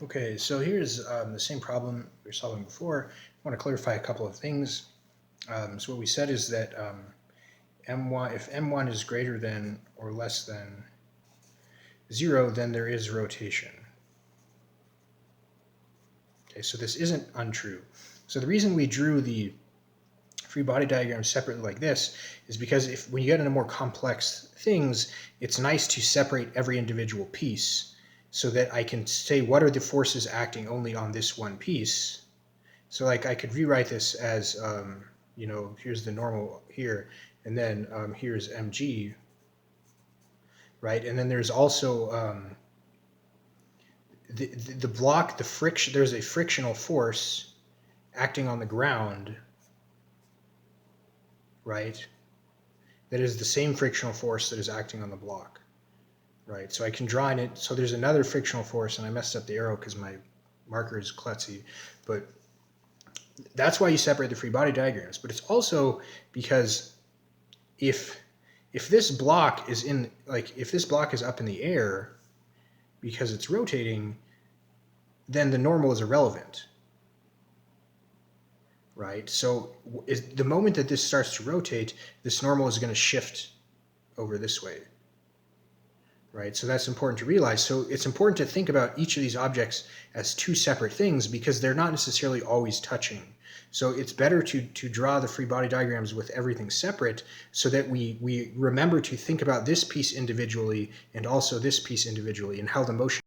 Okay, so here's the same problem we were solving before. I want to clarify a couple of things. So what we said is that m1, if m1 is greater than or less than 0, then there is rotation. Okay, so this isn't untrue. So the reason we drew the free body diagram separately like this is because when you get into more complex things, it's nice to separate every individual piece so that I can say what are the forces acting only on this one piece. So like I could rewrite this as, here's the normal here, and then here's mg, right? And then there's also the block, the friction, there's a frictional force acting on the ground, right? That is the same frictional force that is acting on the block, right? So I can draw in it. So there's another frictional force, and I messed up the arrow because my marker is klutzy, but that's why you separate the free body diagrams. But it's also because if this block is if this block is up in the air because it's rotating, then the normal is irrelevant, right? So the moment that this starts to rotate, this normal is going to shift over this way, right? So that's important to realize. So it's important to think about each of these objects as two separate things because they're not necessarily always touching. So it's better to draw the free body diagrams with everything separate so that we remember to think about this piece individually and also this piece individually and how the motion